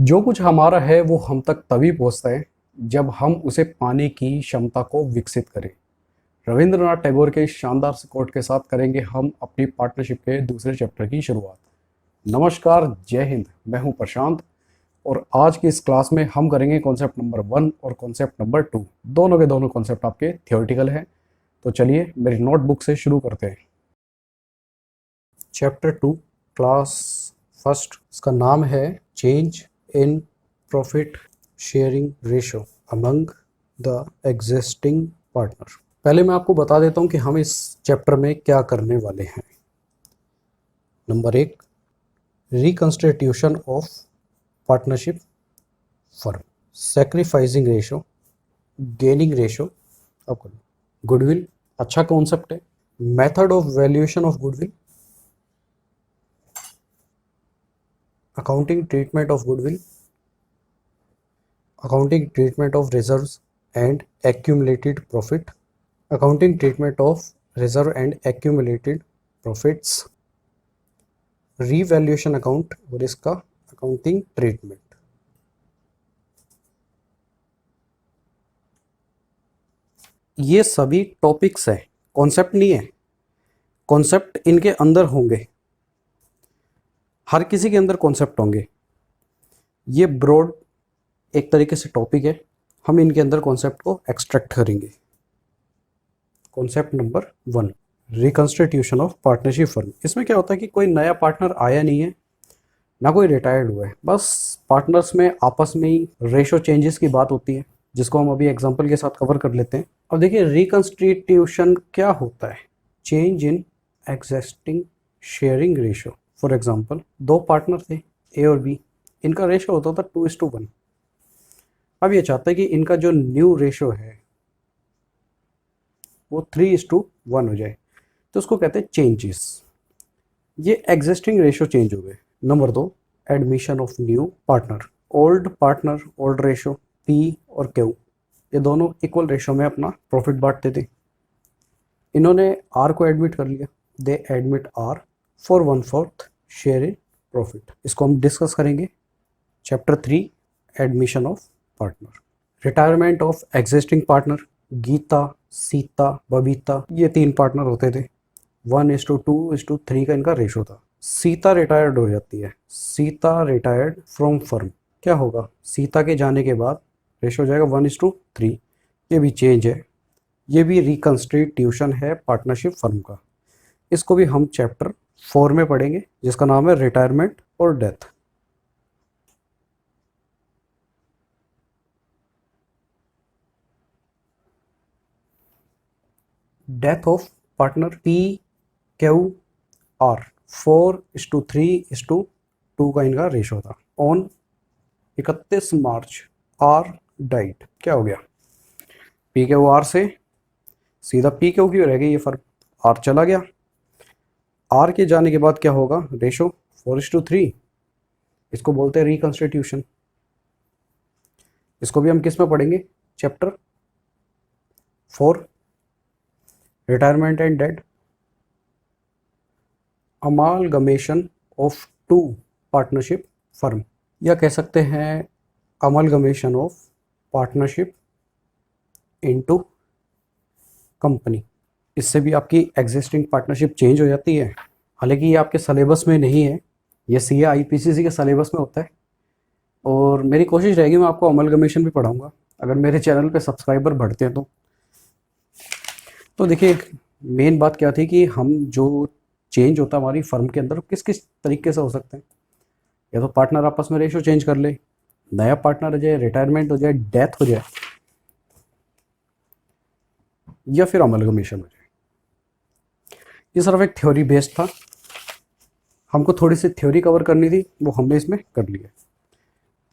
जो कुछ हमारा है वो हम तक तभी पहुंचता है जब हम उसे पाने की क्षमता को विकसित करें। रविंद्रनाथ टैगोर के इस शानदार से कोट के साथ करेंगे हम अपनी पार्टनरशिप के दूसरे चैप्टर की शुरुआत। नमस्कार, जय हिंद। मैं हूं प्रशांत और आज की इस क्लास में हम करेंगे कॉन्सेप्ट नंबर 1 और कॉन्सेप्ट नंबर 2। दोनों के दोनों कॉन्सेप्ट आपके थियोरेटिकल हैं। तो चलिए मेरी नोटबुक से शुरू करते हैं। चैप्टर 2, क्लास फर्स्ट, इसका नाम है change in profit sharing ratio among the existing partner. पहले मैं आपको बता देता हूं कि हम इस चैप्टर में क्या करने वाले हैं। Number 1, reconstitution of partnership firm, sacrificing ratio, gaining ratio, अब गुडविल, अच्छा कॉन्सेप्ट है। Method of valuation of goodwill, accounting treatment of goodwill, accounting treatment of reserves and accumulated profit, accounting treatment of reserve and accumulated profits, revaluation account और इसका accounting treatment। ये सभी topics हैं, concept नहीं है। Concept इनके अंदर होंगे, हर किसी के अंदर कॉन्सेप्ट होंगे। ये ब्रॉड एक तरीके से टॉपिक है, हम इनके अंदर कॉन्सेप्ट को एक्सट्रैक्ट करेंगे। Concept number 1, reconstitution of partnership firm. इसमें क्या होता है कि कोई नया पार्टनर आया नहीं है, ना कोई रिटायर्ड हुआ है, बस पार्टनर्स में आपस में ही रेशो चेंजेस की बात होती है, जिसको हम अभी एग्जांपल के साथ कवर कर लेते हैं। अब देखिए रिकंस्टिट्यूशन क्या होता है। Change in existing sharing ratio. For example, दो पार्टनर थे ए और बी, इनका रेशो होता था 2:1। अब ये चाहता है कि इनका जो न्यू रेशो है वो 3:1 हो जाए, तो उसको कहते हैं चेंजेस। ये एग्जिस्टिंग रेशो चेंज हो गए। Number 2, admission of new partner. Old partner old ratio, P और क्यू ये दोनों इक्वल रेशो में अपना प्रॉफिट बांटते थे। इन्होंने आर को एडमिट कर लिया, they admit are for 1/4 share in profit. इसको हम डिस्कस करेंगे chapter 3, admission of partner. Retirement of existing partner, Gita, Sita, Babita, ये 3 पार्टनर होते थे। 1:2:3 का इनका रेशो था। सीता रिटायर्ड हो जाती है, सीता रिटायर्ड फ्रॉम फर्म। क्या होगा, सीता के जाने के बाद रेशो हो जाएगा 1:3। ये भी चेंज है, ये भी रिकंस्टिट्यूशन है पार्टनरशिप फर्म का। इसको भी हम चैप्टर 4 में पढ़ेंगे, जिसका नाम है रिटायरमेंट और death. Death of partner, P Q R, 4:3:2 का इनका रेशो था। On 31 March are diet. क्या हो गया, पी क्यू आर से सीधा पी क्यू की रह गई ये फर्क, आर चला गया। आर के जाने के बाद क्या होगा, रेशो 4:3। इसको बोलते हैं रिकंस्टिट्यूशन। इसको भी हम किस में पढ़ेंगे, chapter 4, retirement and death. Amalgamation of 2 partnership firm, या कह सकते हैं amalgamation of partnership into company. इससे भी आपकी एग्जिस्टिंग पार्टनरशिप चेंज हो जाती है। हालांकि ये आपके सिलेबस में नहीं है, ये सीए आईपीसीसी के सिलेबस में होता है, और मेरी कोशिश रहेगी मैं आपको अमलगमेशन भी पढ़ाऊंगा अगर मेरे चैनल पे सब्सक्राइबर बढ़ते हैं तो देखिए मेन बात क्या थी कि हम जो चेंज होता है हमारी फर्म के अंदर किस किस तरीके से हो सकते हैं। या तो पार्टनर आपस में रेशो चेंज कर ले, नया पार्टनर हो जाए, रिटायरमेंट हो जाए, डेथ हो जाए, या फिर अमलगमेशन हो जाए। ये सिर्फ एक थ्योरी बेस्ड था, हमको थोड़ी सी थ्योरी कवर करनी थी, वो हमने इसमें कर लिया।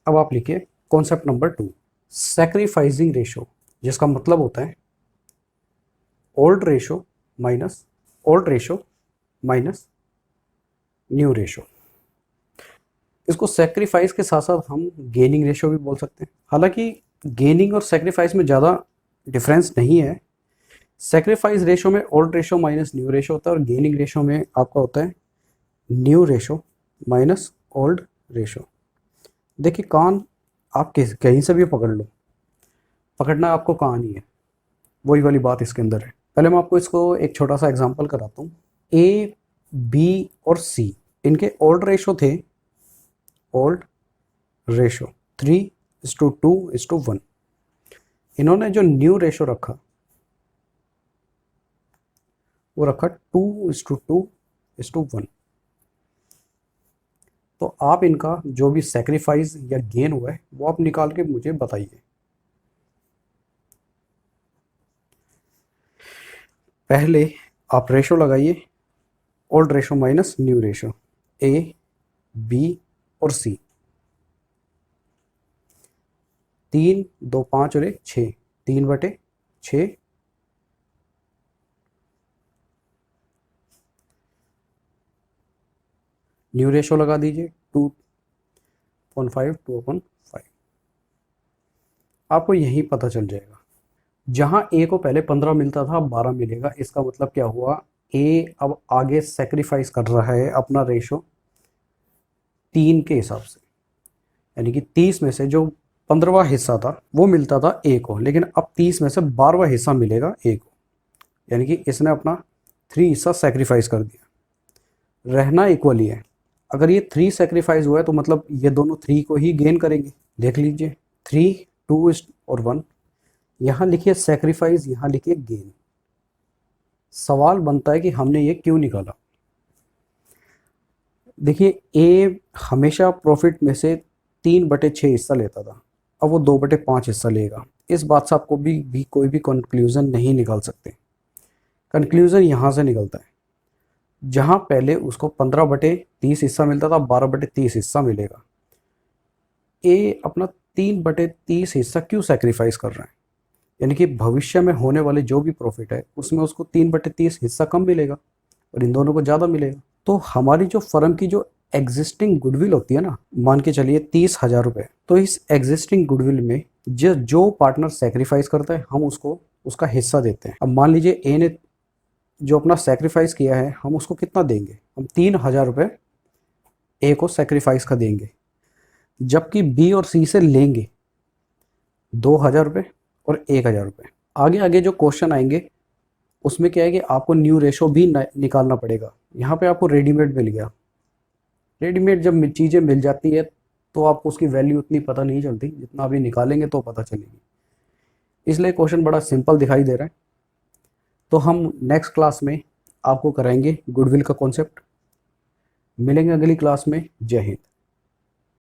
अब आप लिखिए कॉन्सेप्ट नंबर 2, सैक्रिफाइसिंग रेशो, जिसका मतलब होता है old ratio minus new ratio. इसको सैक्रिफाइस के साथ साथ हम गेनिंग रेशो भी बोल सकते हैं। हालांकि गेनिंग और सैक्रिफाइस में ज़्यादा डिफरेंस नहीं है। सैक्रिफाइस रेशो में old ratio minus new ratio होता है, और गेनिंग रेशो में आपका होता है new ratio minus old ratio. देखिए कान आप कहीं से भी पकड़ लो, पकड़ना आपको कान ही है, वही वाली बात इसके अंदर है। पहले मैं आपको इसको एक छोटा सा एग्जांपल कराता हूँ। ए, बी और सी, इनके ओल्ड रेशो थे, ओल्ड रेशो 3:2:1। इन्होंने जो न्यू रेशो रखा वो रखा 2:2:1। तो आप इनका जो भी सेक्रीफाइस या गेन हुआ है वो आप निकाल के मुझे बताइए। पहले आप रेशो लगाइए, old ratio minus new ratio, A, B और सी। 3, 2, 5 और 1 6, 3/6। न्यू रेशो लगा दीजिए 2.5, 2/5। आपको यही पता चल जाएगा। जहां ए को पहले 15 मिलता था अब 12 मिलेगा, इसका मतलब क्या हुआ, ए अब आगे सेक्रीफाइस कर रहा है अपना रेशो 3 के हिसाब से। यानी कि 30 में से जो 15वां हिस्सा था वो मिलता था ए को, लेकिन अब 30 में से 12वां हिस्सा मिलेगा ए को। यानी कि इसने अपना 3 हिस्सा सेक्रीफाइस कर दिया। रहना इक्वली है। अगर ये 3 सेक्रीफाइस हुआ है तो मतलब ये दोनों 3 को ही गेन करेंगे। देख लीजिए 3, 2 और 1, यहाँ लिखिए सेक्रीफाइस, यहाँ लिखिए गेन। सवाल बनता है कि हमने ये क्यों निकाला। देखिए ए हमेशा प्रॉफिट में से 3/6 हिस्सा लेता था, अब वो 2/5 हिस्सा लेगा। इस बात से आपको भी कोई भी कंक्लूजन नहीं निकाल सकते। कंक्लूजन यहाँ से निकलता है, जहाँ पहले उसको 15/30 हिस्सा मिलता था 12/30 हिस्सा मिलेगा। ए अपना 3/30 हिस्सा क्यों सेक्रीफाइस कर रहा है, यानी कि भविष्य में होने वाले जो भी प्रॉफिट है उसमें उसको 3/30 हिस्सा कम मिलेगा और इन दोनों को ज़्यादा मिलेगा। तो हमारी जो फर्म की जो एग्जिस्टिंग गुडविल होती है ना, मान के चलिए 30,000 रुपये, तो इस एग्जिस्टिंग गुडविल में जो पार्टनर सेक्रीफाइस करता है हम उसको उसका हिस्सा देते हैं। अब मान लीजिए ए ने जो अपना सेक्रीफाइस किया है हम उसको कितना देंगे, हम 3,000 रुपये ए को सेक्रीफाइस का देंगे, जबकि बी और सी से लेंगे 2,000 रुपये और 1,000 रुपये। आगे आगे जो क्वेश्चन आएंगे उसमें क्या है कि आपको न्यू रेशो भी निकालना पड़ेगा। यहाँ पे आपको रेडीमेड मिल गया। रेडीमेड जब चीज़ें मिल जाती है तो आपको उसकी वैल्यू उतनी पता नहीं चलती, जितना अभी निकालेंगे तो पता चलेगी। इसलिए क्वेश्चन बड़ा सिंपल दिखाई दे रहा है। तो हम नेक्स्ट क्लास में आपको कराएंगे गुडविल का कॉन्सेप्ट। मिलेंगे अगली क्लास में। जय हिंद।